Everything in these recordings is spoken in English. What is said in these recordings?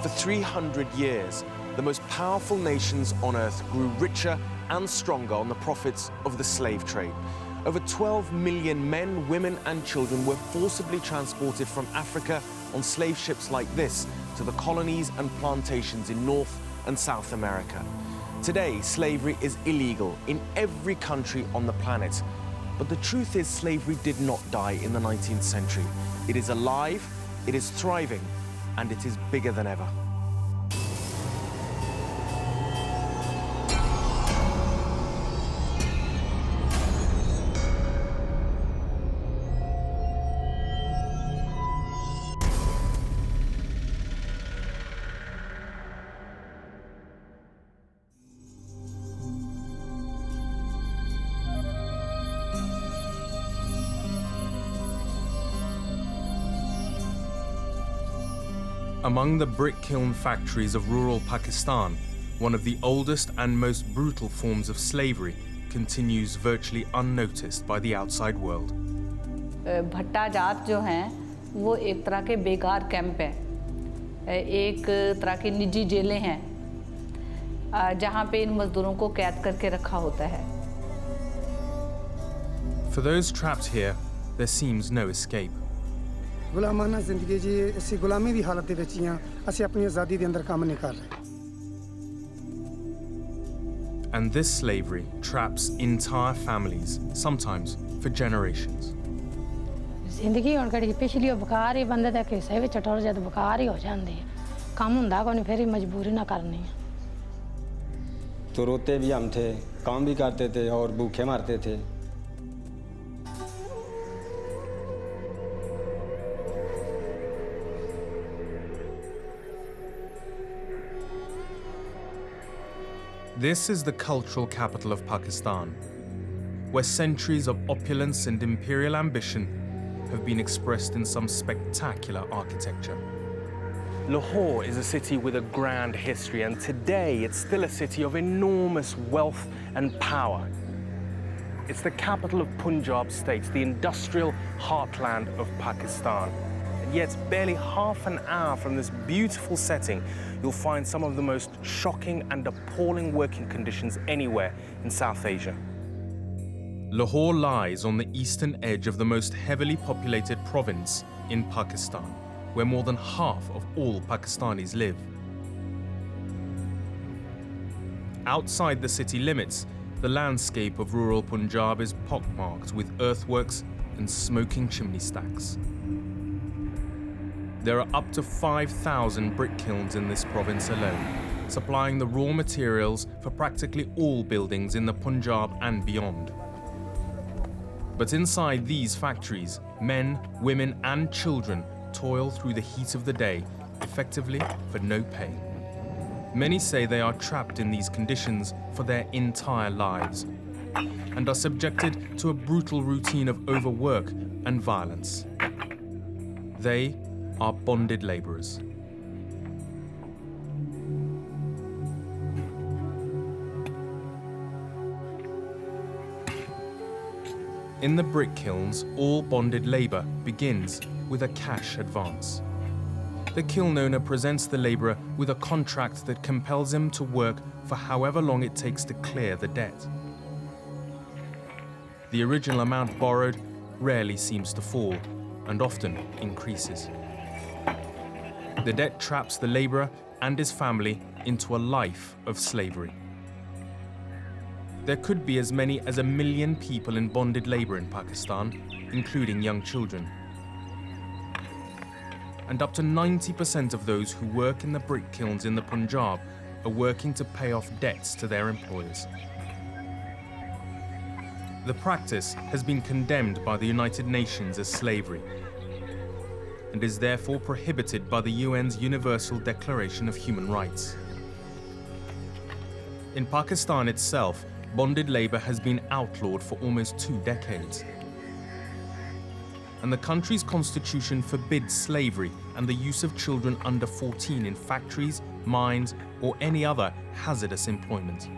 For 300 years, the most powerful nations on earth grew richer and stronger on the profits of the slave trade. Over 12 million men, women and children were forcibly transported from Africa on slave ships like this to the colonies and plantations in North and South America. Today, slavery is illegal in every country on the planet. But the truth is, slavery did not die in the 19th century. It is alive, it is thriving, and it is bigger than ever. Among the brick kiln factories of rural Pakistan, one of the oldest and most brutal forms of slavery continues virtually unnoticed by the outside world. भट्टा जात जो हैं वो एक तरह के बेकार camp है, एक तरह की निजी जेलें हैं जहां पे इन मजदूरों को कैद करके रखा होता है. For those trapped here, there seems no escape. गुलामाना जिंदगी जी इसी गुलामी दी हालत दे विच ही ਅਸੀਂ ਆਪਣੀ ਆਜ਼ਾਦੀ ਦੇ ਅੰਦਰ ਕੰਮ ਨਹੀਂ ਕਰ ਰਹੇ. And this slavery traps entire families, sometimes for generations. ਜ਼ਿੰਦਗੀ ਹੁਣ ਕਿਹੜੀ ਪਿਛਲੀ ਬੁਖਾਰ ਹੀ ਬੰਦੇ ਦਾ ਕਿਸੇ ਵਿੱਚ ਟੁਰ ਜਦ ਬੁਖਾਰ ਹੀ ਹੋ ਜਾਂਦੀ ਹੈ. ਕੰਮ ਹੁੰਦਾ ਕੋਈ ਫਿਰ ਹੀ ਮਜਬੂਰੀ ਨਾ ਕਰਨੀ ਹੈ. तो रोते भी हम थे, काम भी करते थे और भूखे मरते थे. This is the cultural capital of Pakistan, where centuries of opulence and imperial ambition have been expressed in some spectacular architecture. Lahore is a city with a grand history, and today it's still a city of enormous wealth and power. It's the capital of Punjab state, the industrial heartland of Pakistan. And yet, barely half an hour from this beautiful setting, you'll find some of the most shocking and appalling working conditions anywhere in South Asia. Lahore lies on the eastern edge of the most heavily populated province in Pakistan, where more than half of all Pakistanis live. Outside the city limits, the landscape of rural Punjab is pockmarked with earthworks and smoking chimney stacks. There are up to 5,000 brick kilns in this province alone, supplying the raw materials for practically all buildings in the Punjab and beyond. But inside these factories, men, women and children toil through the heat of the day, effectively for no pay. Many say they are trapped in these conditions for their entire lives and are subjected to a brutal routine of overwork and violence. They are bonded laborers. In the brick kilns, all bonded labor begins with a cash advance. The kiln owner presents the laborer with a contract that compels him to work for however long it takes to clear the debt. The original amount borrowed rarely seems to fall and often increases. The debt traps the laborer and his family into a life of slavery. There could be as many as 1 million people in bonded labor in Pakistan, including young children. And up to 90% of those who work in the brick kilns in the Punjab are working to pay off debts to their employers. The practice has been condemned by the United Nations as slavery, and is therefore prohibited by the UN's Universal Declaration of Human Rights. In Pakistan itself, bonded labor has been outlawed for almost 2 decades. And the country's constitution forbids slavery and the use of children under 14 in factories, mines, or any other hazardous employment.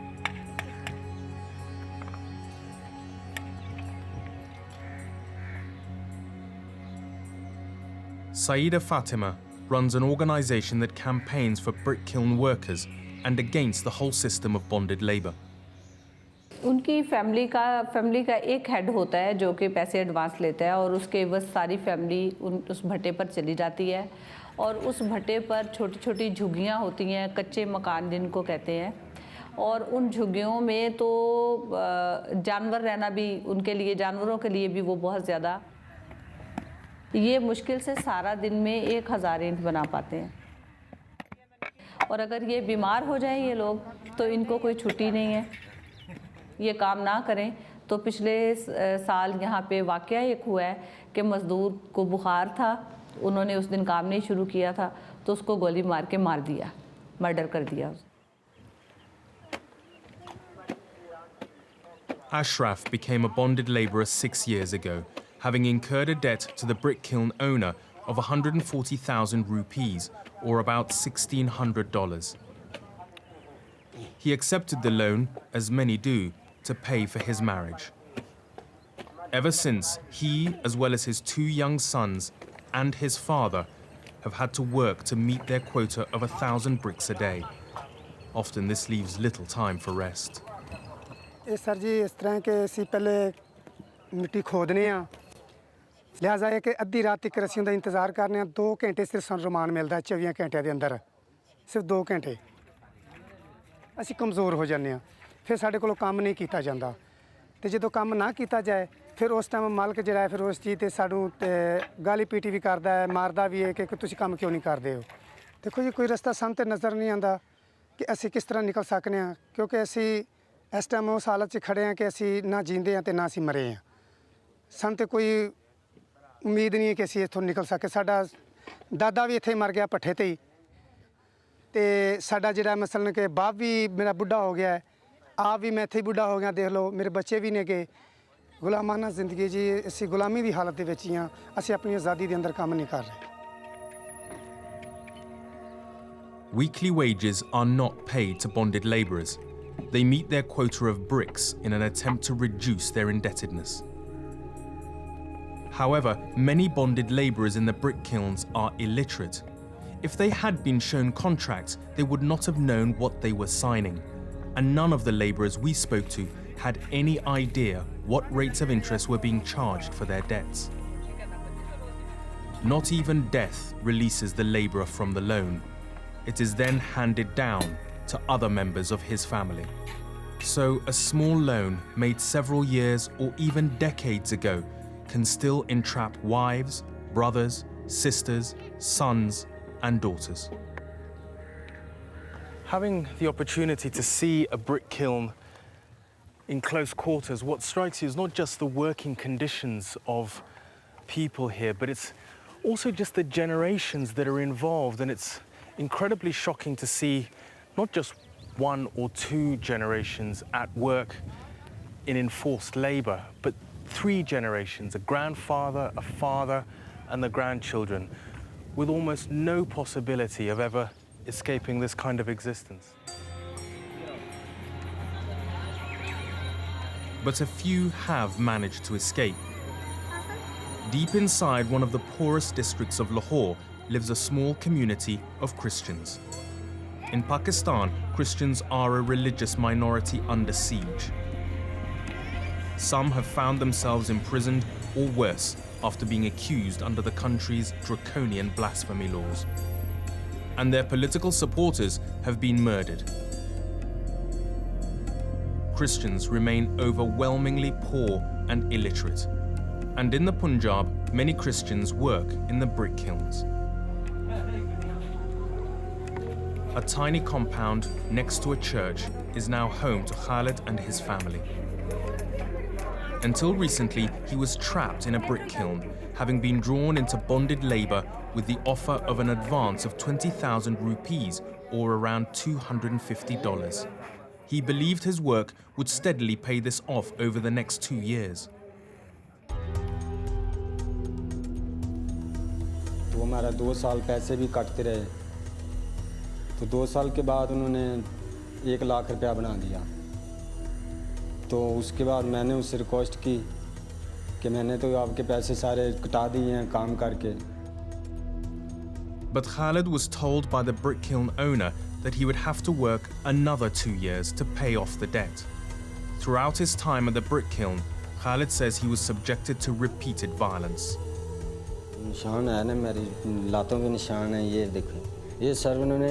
Saida Fatima runs an organization that campaigns for brick kiln workers and against the whole system of bonded labor. उनकी family का एक head होता है जो कि पैसे advance लेता है और उसके बस सारी फैमिली उस भट्टे पर चली जाती है और उस भट्टे पर छोटी छोटी झुग्गियाँ होती हैं, कच्चे मकान जिनको कहते हैं, और उन झुग्गियों में तो जानवर रहना भी उनके लिए, जानवरों के लिए भी वो बहुत ज़्यादा, ये मुश्किल से सारा दिन में 1000 ईंट बना पाते हैं। और अगर ये बीमार हो जाएं ये लोग तो इनको कोई छुट्टी नहीं है, ये काम ना करें। तो पिछले साल यहाँ पे वाक़या एक हुआ है कि मज़दूर को बुखार था, उन्होंने उस दिन काम नहीं शुरू किया था तो उसको गोली मार के मार दिया, मर्डर कर दिया। Ashraf became a bonded laborer 6 years ago, having incurred a debt to the brick kiln owner of 140,000 rupees, or about $1,600. He accepted the loan, as many do, to pay for his marriage. Ever since, he, as well as his 2 young sons and his father, have had to work to meet their quota of 1,000 bricks a day. Often this leaves little time for rest. Sir ji इस तरह के ਅਸੀਂ ਪਹਿਲੇ ਮਿੱਟੀ ਖੋਦਨੇ ਆ, ਲਿਹਾਜ਼ਾ ਇਹ ਕਿ ਅੱਧੀ ਰਾਤ ਤੱਕ ਅਸੀਂ ਉਹਦਾ ਇੰਤਜ਼ਾਰ ਕਰਨੇ ਆ। 2 ਘੰਟੇ ਸਿਰਫ ਸਾਨੂੰ ਰਮਾਨ ਮਿਲਦਾ 24 ਘੰਟਿਆਂ ਦੇ ਅੰਦਰ, ਸਿਰਫ 2 ਘੰਟੇ ਅਸੀਂ ਕਮਜ਼ੋਰ ਹੋ ਜਾਂਦੇ ਆ। ਫਿਰ ਸਾਡੇ ਕੋਲੋਂ ਕੰਮ ਨਹੀਂ ਕੀਤਾ ਜਾਂਦਾ ਤੇ ਜਦੋਂ ਕੰਮ ਨਾ ਕੀਤਾ ਜਾਏ ਫਿਰ ਉਸ ਟਾਈਮ ਮਾਲਕ ਜਿਹੜਾ ਹੈ ਫਿਰ ਉਸ ਚੀਜ਼ ਤੇ ਸਾਨੂੰ ਗਾਲੀ ਪੀਟੀ ਵੀ ਕਰਦਾ ਹੈ, ਮਾਰਦਾ ਵੀ ਹੈ ਕਿ ਤੁਸੀਂ ਕੰਮ ਕਿਉਂ ਨਹੀਂ ਕਰਦੇ ਹੋ। ਦੇਖੋ ਜੀ ਕੋਈ ਰਸਤਾ ਸਾਨੂੰ ਤੇ ਨਜ਼ਰ ਨਹੀਂ ਆਉਂਦਾ ਕਿ ਅਸੀਂ ਕਿਸ ਤਰ੍ਹਾਂ ਨਿਕਲ ਸਕਨੇ ਆ, ਕਿਉਂਕਿ ਅਸੀਂ ਇਸ ਟਾਈਮ ਉਸ ਹਾਲਤ 'ਚ ਖੜੇ ਹਾਂ ਕਿ ਅਸੀਂ ਨਾ ਜੀਂਦੇ ਹਾਂ ਤੇ ਨਾ ਅਸੀਂ ਮਰੇ ਹਾਂ। ਸਾਨੂੰ ਤੇ ਕੋਈ ਉਮੀਦ ਨਹੀਂ ਹੈ ਕਿ ਅਸੀਂ ਇੱਥੋਂ ਨਿਕਲ ਸਕੇ। ਸਾਡਾ ਦਾਦਾ ਵੀ ਇੱਥੇ ਮਰ ਗਿਆ ਭੱਠੇ ਤੇ ਹੀ, ਤੇ ਸਾਡਾ ਜਿਹੜਾ ਮਸਲਨ ਕਿ ਬਾਪ ਵੀ ਮੇਰਾ ਬੁੱਢਾ ਹੋ ਗਿਆ ਹੈ, ਆਪ ਵੀ ਮੈਂ ਇੱਥੇ ਹੀ ਬੁੱਢਾ ਹੋ ਗਿਆ। ਦੇਖ ਲਓ ਮੇਰੇ ਬੱਚੇ ਵੀ ਨੇ ਕਿ ਗੁਲਾਮਾਨਾ ਜ਼ਿੰਦਗੀ ਜੀ, ਅਸੀਂ ਗੁਲਾਮੀ ਦੀ ਹਾਲਤ ਦੇ ਵਿੱਚ ਹੀ ਹਾਂ, ਅਸੀਂ ਆਪਣੀ ਆਜ਼ਾਦੀ ਦੇ ਅੰਦਰ ਕੰਮ ਨਹੀਂ ਕਰ ਰਹੇ। Weekly wages are not paid to bonded labourers. They meet their quota of bricks in an attempt to reduce their indebtedness. However, many bonded labourers in the brick kilns are illiterate. If they had been shown contracts, they would not have known what they were signing. And none of the labourers we spoke to had any idea what rates of interest were being charged for their debts. Not even death releases the labourer from the loan. It is then handed down to other members of his family. So a small loan made several years or even decades ago can still entrap wives, brothers, sisters, sons, and daughters. Having the opportunity to see a brick kiln in close quarters, what strikes you is not just the working conditions of people here, but it's also just the generations that are involved, and it's incredibly shocking to see not just 1 or 2 generations at work in enforced labour, but 3 generations, a grandfather, a father, and the grandchildren, with almost no possibility of ever escaping this kind of existence. But a few have managed to escape. Deep inside one of the poorest districts of Lahore lives a small community of Christians. In Pakistan, Christians are a religious minority under siege. Some have found themselves imprisoned or worse after being accused under the country's draconian blasphemy laws. And their political supporters have been murdered. Christians remain overwhelmingly poor and illiterate. And in the Punjab, many Christians work in the brick kilns. A tiny compound next to a church is now home to Khalid and his family. Until recently, he was trapped in a brick kiln, having been drawn into bonded labour with the offer of an advance of 20,000 rupees, or around $250. He believed his work would steadily pay this off over the next 2 years. तो हमारा 2 साल पैसे भी काटते रहे, तो 2 साल के बाद उन्होंने 1 लाख रुपया बना दिया। तो उसके बाद मैंने उससे रिक्वेस्ट की कि मैंने तो आपके पैसे सारे कटा दिए हैं काम करके। But Khalid was told by the brick kiln owner that he would have to work another 2 years to pay off the debt. Throughout his time at the brick kiln, Khalid says he was subjected to repeated violence. निशान है ना मेरी लातों के निशान है ये देखो ये सर उन्होंने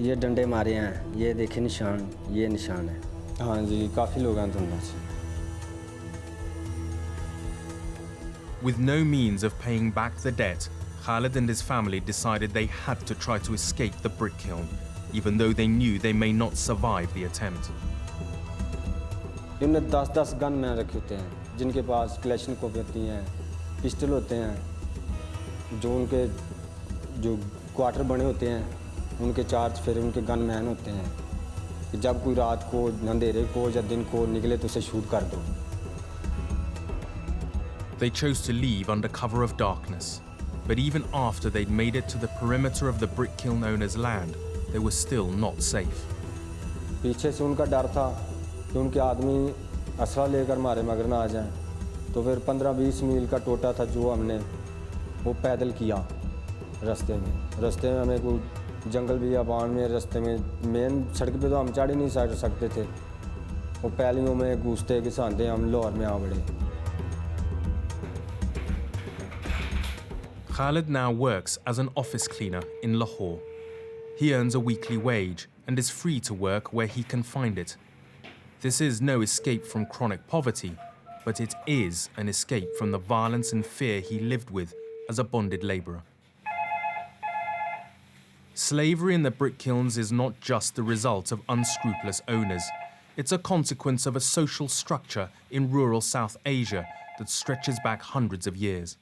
ये डंडे मारे हैं ये देखे निशान ये निशान है हाँ जी काफ़ी लोग हैं तुम से With no means of paying back the debt, Khalid and his family decided they had to try to escape the brick kiln, even though they knew they may not survive the attempt. इनमें 10-10 gun man रखे होते हैं जिनके पास क्लैशन copy होती हैं pistol होते हैं जो उनके जो क्वार्टर बने होते हैं उनके चार्ज फिर उनके गन मैन होते हैं कि जब कोई रात को अंधेरे को या दिन को निकले तो उसे शूट कर दो They chose to leave under cover of darkness, but even after they'd made it to the perimeter of the brick kiln owner's land, they were still not safe. पीछे से उनका डर था कि उनके आदमी असला लेकर मारे मगर ना आ जाएं तो फिर 15-20 मील का टोटा था जो हमने वो पैदल किया रास्ते में हमें कोई जंगल भी आबान में रास्ते में मेन सड़क पे तो हम चढ़ ही नहीं सकते थे वो पैलियों में घुसते घिसाते हम लाहौर में आ बढ़े Khalid now works as an office cleaner in Lahore. He earns a weekly wage and is free to work where he can find it. This is no escape from chronic poverty, but it is an escape from the violence and fear he lived with as a bonded labourer. Slavery in the brick kilns is not just the result of unscrupulous owners. It's a consequence of a social structure in rural South Asia that stretches back hundreds of years.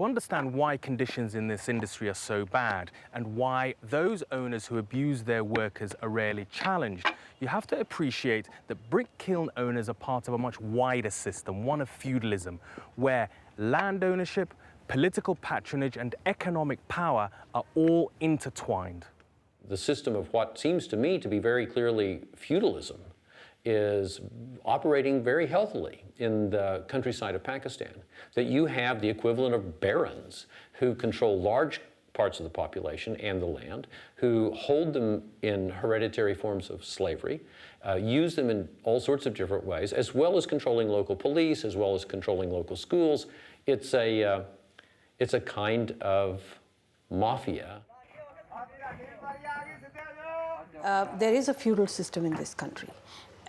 To understand why conditions in this industry are so bad and why those owners who abuse their workers are rarely challenged, you have to appreciate that brick kiln owners are part of a much wider system, one of feudalism, where land ownership, political patronage and economic power are all intertwined. The system of what seems to me to be very clearly feudalism is operating very healthily in the countryside of Pakistan, that you have the equivalent of barons who control large parts of the population and the land, who hold them in hereditary forms of slavery, use them in all sorts of different ways, as well as controlling local police, as well as controlling local schools. It's a kind of mafia. There is a feudal system in this country.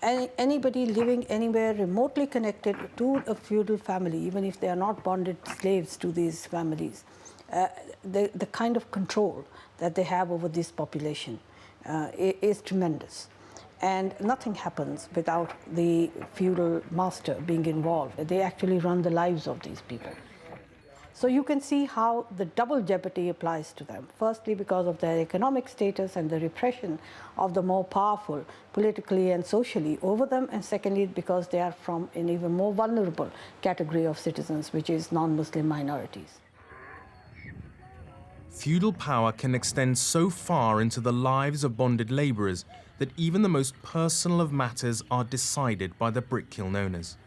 Anybody living anywhere remotely connected to a feudal family, even if they are not bonded slaves to these families, the kind of control that they have over this population is tremendous. And nothing happens without the feudal master being involved. They actually run the lives of these people. So you can see how the double jeopardy applies to them. Firstly, because of their economic status and the repression of the more powerful politically and socially over them, and secondly, because they are from an even more vulnerable category of citizens, which is non-Muslim minorities. Feudal power can extend so far into the lives of bonded labourers that even the most personal of matters are decided by the brick kiln owners.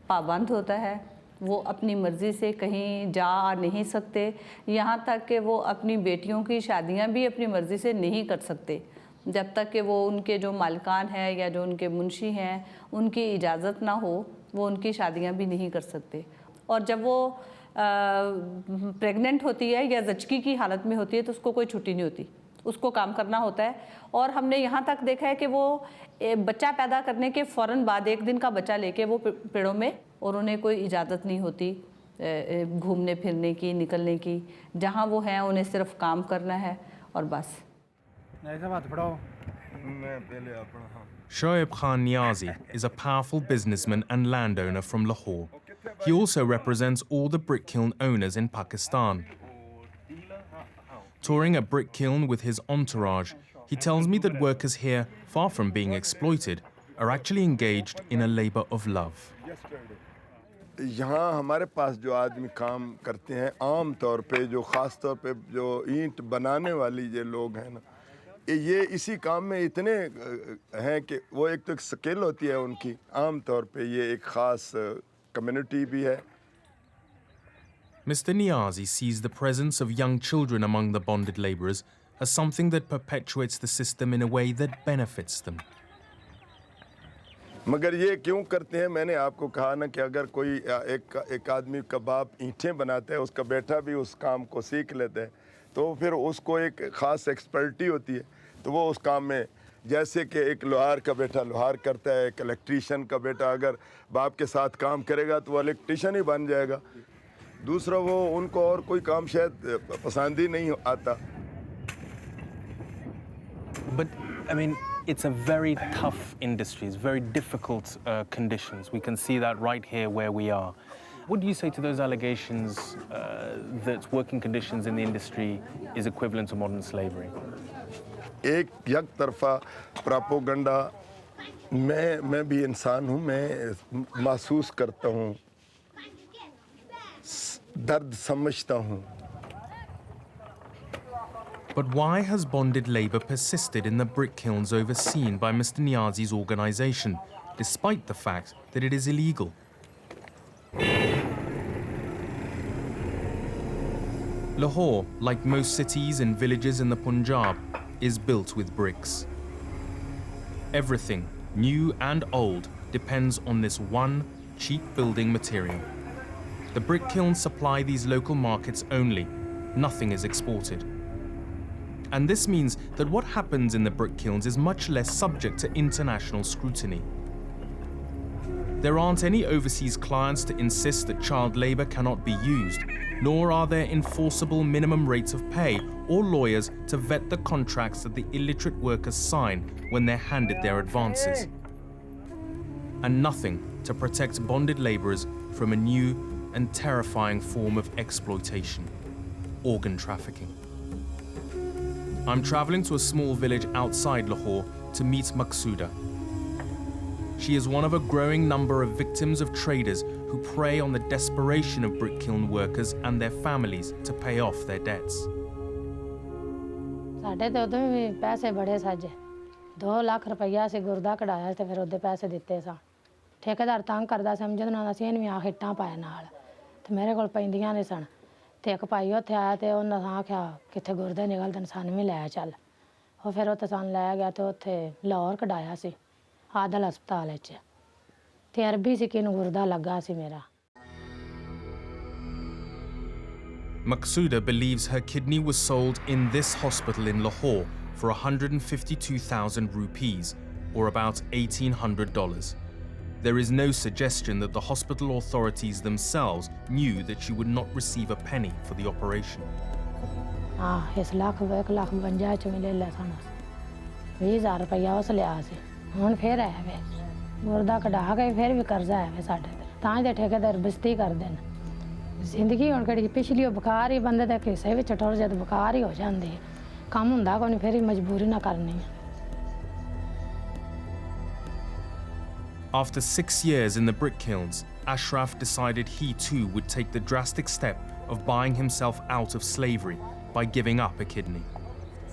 पाबंद होता है, वो अपनी मर्ज़ी से कहीं जा आ नहीं सकते, यहाँ तक कि वो अपनी बेटियों की शादियाँ भी अपनी मर्ज़ी से नहीं कर सकते जब तक कि वो उनके जो मालिकान हैं या जो उनके मुंशी हैं उनकी इजाज़त ना हो, वो उनकी शादियाँ भी नहीं कर सकते. और जब वो प्रेग्नेंट होती है या ज़चकी की हालत में होती है तो उसको कोई छुट्टी नहीं होती, उसको काम करना होता है. और हमने यहाँ तक देखा है कि वो बच्चा पैदा करने के फ़ौरन बाद 1 दिन का बच्चा लेके वो पेड़ों में, और उन्हें कोई इजाज़त नहीं होती घूमने फिरने की, निकलने की. जहाँ वो हैं उन्हें सिर्फ काम करना है और बस. Shoaib Khan Niazi is a powerful businessman and landowner from Lahore. He also represents all the brick kiln owners in Pakistan. Touring a brick kiln with his entourage, he tells me that workers here, far from being exploited, are actually engaged in a labour of love. यहाँ हमारे पास जो आदमी काम करते हैं आम तौर पे जो ख़ास तौर पे जो ईंट बनाने वाली जो लोग हैं ना ये इसी काम में इतने हैं कि वो एक तो एक स्किल होती है उनकी आम तौर पे ये एक ख़ास कम्युनिटी भी है. Mr. Niazi sees the presence of young children among the bonded labourers as something that perpetuates the system in a way that benefits them. मगर ये क्यों करते हैं मैंने आपको कहा ना कि अगर कोई एक आदमी का बाप ईंटें बनाता है उसका बेटा भी उस काम को सीख लेता है तो फिर उसको एक ख़ास एक्सपर्टी होती है तो वो उस काम में जैसे कि एक लोहार का बेटा लोहार करता है एक इलेक्ट्रीशियन का बेटा अगर बाप के साथ काम करेगा तो वो इलेक्ट्रीशियन ही बन जाएगा. दूसरा वो उनको और कोई काम शायद पसंद ही नहीं आता. But, I mean, it's a very tough industry. It's very difficult conditions. We can see that right here where we are. What do you say to those allegations that working conditions in the industry is equivalent to modern slavery? एक तरफा propaganda मैं भी इंसान हूँ मैं महसूस करता हूँ दर्द समझता हूँ. But why has bonded labour persisted in the brick kilns overseen by Mr. Niazi's organisation, despite the fact that it is illegal? Lahore, like most cities and villages in the Punjab, is built with bricks. Everything, new and old, depends on this one cheap building material. The brick kilns supply these local markets only. Nothing is exported. And this means that what happens in the brick kilns is much less subject to international scrutiny. There aren't any overseas clients to insist that child labour cannot be used, nor are there enforceable minimum rates of pay or lawyers to vet the contracts that the illiterate workers sign when they're handed their advances. And nothing to protect bonded labourers from a new and terrifying form of exploitation: organ trafficking. I'm travelling to a small village outside Lahore to meet Maqsooda. She is one of a growing number of victims of traders who prey on the desperation of brick kiln workers and their families to pay off their debts. ਸਾਡੇ ਤੇ ਉਦੋਂ ਵੀ ਪੈਸੇ ਬੜੇ ਸਾਜੇ 2 ਲੱਖ ਰੁਪਈਆ ਸੀ ਗੁਰਦਾ ਕਢਾਇਆ ਤੇ ਫਿਰ ਉਹਦੇ ਪੈਸੇ ਦਿੱਤੇ ਸਾਂ. ਠੇਕੇਦਾਰ ਤੰਗ ਕਰਦਾ ਸਮਝਣਾ ਅਸੀਂ ਇਹਨੂੰ ਆ ਹਿੱਟਾਂ ਪਾਇਆ ਨਾਲ ਤੇ ਮੇਰੇ ਕੋਲ ਪੈਂਦੀਆਂ ਨੇ ਸਨ ਤੇ ਇੱਕ ਭਾਈ ਉੱਥੇ ਆਇਆ ਤੇ ਉਹਨਾਂ ਆਖਿਆ ਕਿੱਥੇ ਗੁਰਦੇ ਨਿਕਲਦੇ ਨੇ ਸਾਨੂੰ ਵੀ ਲੈ ਚੱਲ. ਉਹ ਫਿਰ ਉੱਥੇ ਸਾਨੂੰ ਲੈ ਗਿਆ ਤੇ ਉੱਥੇ ਲਾਹੌਰ ਕਢਾਇਆ ਸੀ ਆਦਲ ਹਸਪਤਾਲ ਵਿੱਚ ਤੇ ਅਰਬੀ ਸੀ ਕਿ ਨੂੰ ਗੁਰਦਾ ਲੱਗਾ ਸੀ ਮੇਰਾ. Maqsooda believes her kidney was sold in this hospital in Lahore for 152,000 rupees, or about $1,800. There is no suggestion that the hospital authorities themselves knew that she would not receive a penny for the operation. ਇਸ ਲੱਖ 1,52,000 ਚ ਮਿਲੇ ਲੈ ਸਾਨੂੰ 20,000 ਰੁਪਇਆ ਉਸ ਲਿਆ ਸੀ. ਹੁਣ ਫਿਰ ਆਇਆ ਵੇ ਗੁਰਦਾ ਕਢਾ ਕੇ ਫਿਰ ਵੀ ਕਰਜ਼ਾ ਆਇਆ ਵੇ ਸਾਡੇ ਤੇ ਤਾਂ ਦੇ ਠੇਕੇਦਾਰ ਬਸਤੀ ਕਰਦੇ ਨੇ. ਜ਼ਿੰਦਗੀ ਹੁਣ ਕਿਹੜੀ ਪਿਛਲੀ ਉਹ ਬੁਖਾਰ ਹੀ ਬੰਦੇ ਦੇ ਹਿੱਸੇ ਵਿੱਚ ਟੁਰ ਜਦ ਬੁਖਾਰ ਹੀ ਹੋ ਜਾਂਦੀ ਹੈ ਕੰਮ ਹੁੰਦਾ ਕੋਈ ਨਹੀਂ ਫਿਰ ਹੀ ਮਜਬੂਰੀ ਨਾ ਕਰਨੀ ਹੈ. After 6 years in the brick kilns, Ashraf decided he too would take the drastic step of buying himself out of slavery by giving up a kidney.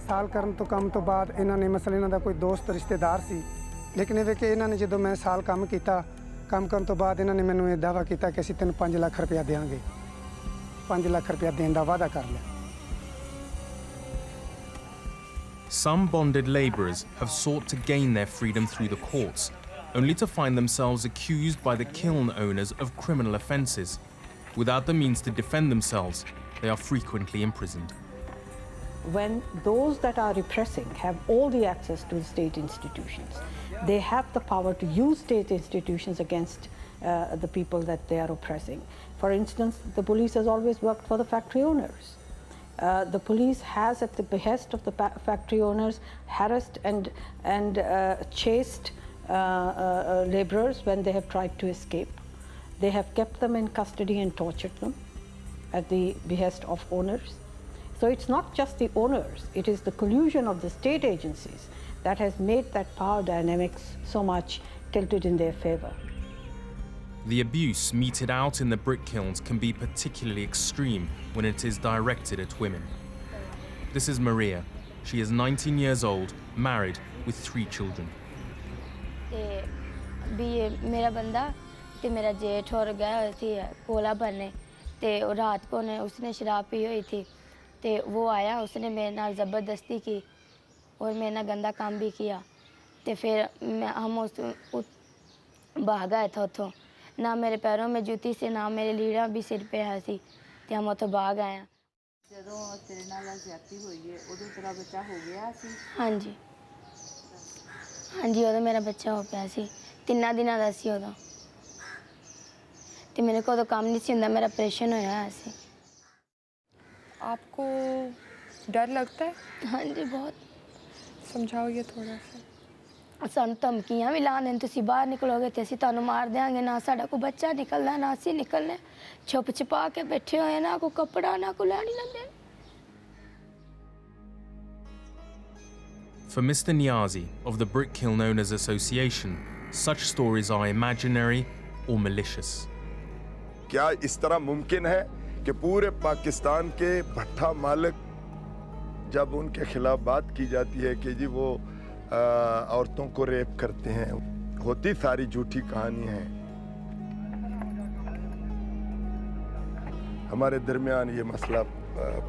ਸਾਲ ਕਰਨ ਤੋਂ ਕੰਮ ਤੋਂ ਬਾਅਦ ਇਹਨਾਂ ਨੇ ਮਸਲੇ ਇਹਨਾਂ ਦਾ ਕੋਈ ਦੋਸਤ ਰਿਸ਼ਤੇਦਾਰ ਸੀ ਲੇਕਿਨ ਇਹ ਵੇ ਕਿ ਇਹਨਾਂ ਨੇ ਜਦੋਂ ਮੈਂ ਸਾਲ ਕੰਮ ਕੀਤਾ ਕੰਮ ਕਰਨ ਤੋਂ ਬਾਅਦ ਇਹਨਾਂ ਨੇ ਮੈਨੂੰ ਇਹ ਦਾਅਵਾ ਕੀਤਾ ਕਿ ਅਸੀਂ ਤੈਨੂੰ 5 ਲੱਖ ਰੁਪਇਆ ਦੇਵਾਂਗੇ. 5 ਲੱਖ ਰੁਪਇਆ ਦੇਣ ਦਾ ਵਾਅਦਾ ਕਰ ਲਿਆ. Some bonded labourers have sought to gain their freedom through the courts, only to find themselves accused by the kiln owners of criminal offences. Without the means to defend themselves, they are frequently imprisoned. When those that are repressing have all the access to the state institutions, they have the power to use state institutions against the people that they are oppressing. For instance, the police has always worked for the factory owners. The police has, at the behest of the factory owners, harassed and chased laborers when they have tried to escape. They have kept them in custody and tortured them at the behest of owners. So it's not just the owners, it is the collusion of the state agencies that has made that power dynamics so much tilted in their favor. The abuse meted out in the brick kilns can be particularly extreme when it is directed at women. This is Maria. She is 19 years old, married, with 3 children. मेरा बंदा ते मेरा जेठ और गया थी Cola भरने ते रात को ने उसने शराब पी हुई थी ते वो आया उसने मेरे नाल ज़बरदस्ती की और मेरे नाल गंदा काम भी किया ते फिर हम भाग गए थे उतों ना मेरे पैरों में जूती से ना मेरे लीड़ा भी सिर पे है सी ते हम उतों भाग आए हैं। ਜਦੋਂ ਤੇਰੇ ਨਾਲ ਜ਼ਿਆਦਤੀ ਹੋਈ ਹੈ ਉਦੋਂ ਤੇਰਾ ਬੱਚਾ ਹੋ ਗਿਆ ਸੀ? ਹਾਂਜੀ ਹਾਂਜੀ ਉਦੋਂ ਮੇਰਾ ਬੱਚਾ ਹੋ ਪਿਆ ਸੀ 3 ਦਿਨਾਂ ਦਾ ਸੀ ਉਦੋਂ ਤੇ ਮੇਰੇ ਕੋਲ ਤਾਂ ਕੰਮ ਨਹੀਂ ਸੀ ਹੁੰਦਾ ਮੇਰਾ ਆਪਰੇਸ਼ਨ ਹੋਇਆ ਹੋਇਆ ਸੀ। आपको डर लगता है? हाँ जी बहुत। समझाओगे थोड़ा सा। ਸਾਨੂੰ ਧਮਕੀਆਂ ਵੀ ਲਾ ਦੇਣ ਤੁਸੀਂ ਬਾਹਰ ਨਿਕਲੋਗੇ ਤੇ ਅਸੀਂ ਤੁਹਾਨੂੰ ਮਾਰ ਦਿਆਂਗੇ ਨਾ ਸਾਡਾ ਕੋਈ ਬੱਚਾ ਨਿਕਲਦਾ ਨਾ ਅਸੀਂ ਨਿਕਲਨੇ ਛੁਪ ਛੁਪਾ ਕੇ ਬੈਠੇ ਹੋਏ ਨਾ ਕੋਈ ਕੱਪੜਾ ਨਾ ਕੋਈ ਲੈਣੀ ਲੈਂਦੇ। For Mr. Niazi of the Brick Kiln Owners Association, such stories are imaginary or malicious. क्या इस तरह मुमकिन है कि पूरे पाकिस्तान के भट्ठा मालिक जब उनके खिलाफ बात की जाती है कि जी वो औरतों को रेप करते हैं, होती सारी झूठी कहानी है। हमारे दरमियान ये मसला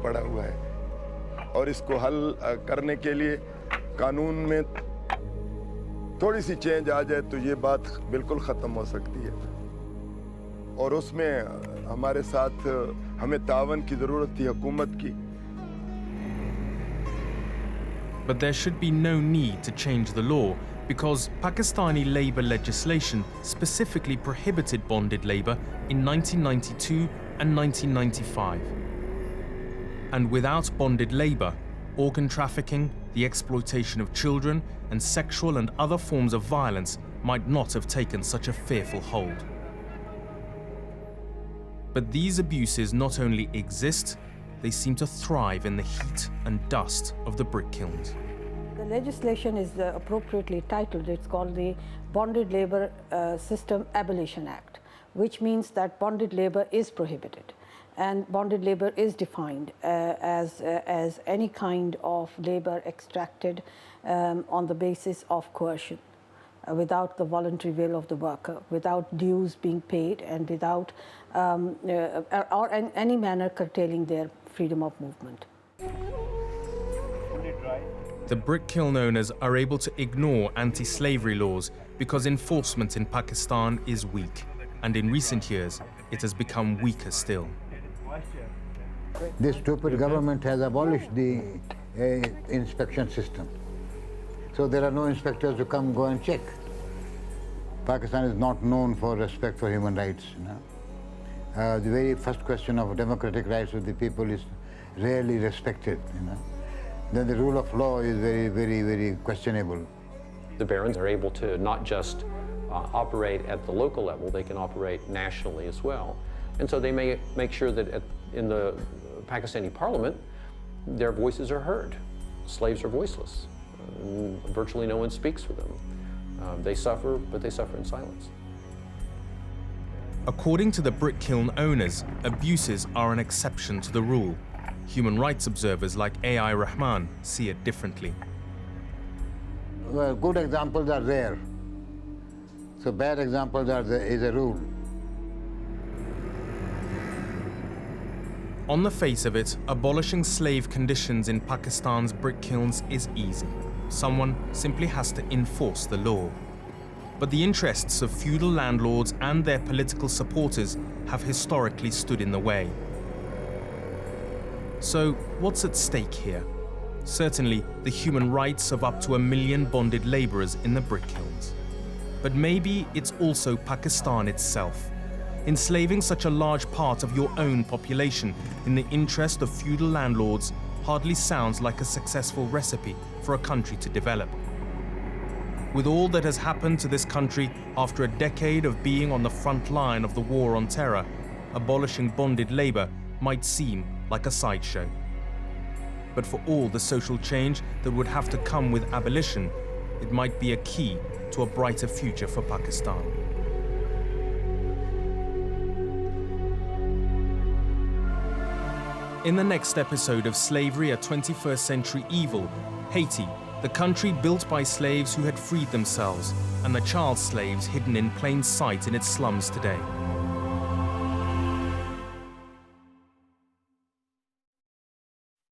पड़ा हुआ है और इसको हल करने के लिए कानून में थोड़ी सी चेंज आ जाए तो ये बात बिल्कुल ख़त्म हो सकती है और उसमें हमारे साथ हमें तावन की ज़रूरत थी हुकूमत की। But there should be no need to change the law because Pakistani labour legislation specifically prohibited bonded labour in 1992 and 1995. And without bonded labour, organ trafficking, the exploitation of children, and sexual and other forms of violence might not have taken such a fearful hold. But these abuses not only exist, they seem to thrive in the heat and dust of the brick kilns. The legislation is appropriately titled. It's called the Bonded Labour System Abolition Act, which means that bonded labour is prohibited. And bonded labour is defined as any kind of labour extracted on the basis of coercion, without the voluntary will of the worker, without dues being paid, and without or in any manner curtailing their freedom of movement. The brick kiln owners are able to ignore anti-slavery laws because enforcement in Pakistan is weak, and in recent years it has become weaker still. This stupid government has abolished the inspection system. So there are no inspectors to come go and check. Pakistan is not known for respect for human rights. You know? The very first question of democratic rights of the people is rarely respected. You know? Then the rule of law is very, very, very questionable. The barons are able to not just operate at the local level, they can operate nationally as well. And so they may make sure that in the Pakistani parliament, their voices are heard. Slaves are voiceless. Virtually no one speaks for them. They suffer, but they suffer in silence. According to the brick kiln owners, abuses are an exception to the rule. Human rights observers like A.I. Rahman see it differently. Well, good examples are rare. So bad examples is a rule. On the face of it, abolishing slave conditions in Pakistan's brick kilns is easy. Someone simply has to enforce the law. But the interests of feudal landlords and their political supporters have historically stood in the way. So, what's at stake here? Certainly, the human rights of up to 1 million bonded labourers in the brick kilns. But maybe it's also Pakistan itself. Enslaving such a large part of your own population in the interest of feudal landlords hardly sounds like a successful recipe for a country to develop. With all that has happened to this country after a decade of being on the front line of the war on terror, abolishing bonded labour might seem like a sideshow. But for all the social change that would have to come with abolition, it might be a key to a brighter future for Pakistan. In the next episode of Slavery, a 21st Century Evil, Haiti, the country built by slaves who had freed themselves, and the child slaves hidden in plain sight in its slums today.